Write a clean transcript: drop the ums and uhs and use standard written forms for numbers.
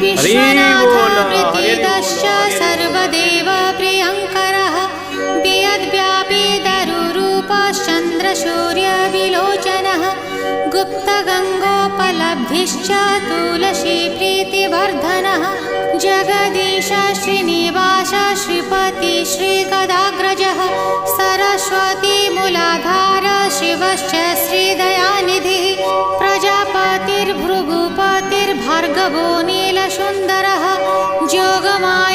विश्वनाथप्रतीतश्च सर्वदेव प्रियङ्करः वियद्व्यापितरुरूपश्चन्द्रसूर्यविलोचनः गुप्तगङ्गोपलब्धिश्च तुलसीप्रीतिवर्धनः जगदीश श्रीनिवास श्रीपति श्रीगदाग्रजः सरस्वती मूलाधार शिवश्च श्रीदयानिधिः प्रजापतिर्भृगुपतिर्भार्गवो नीलसुन्दरः जोगमाया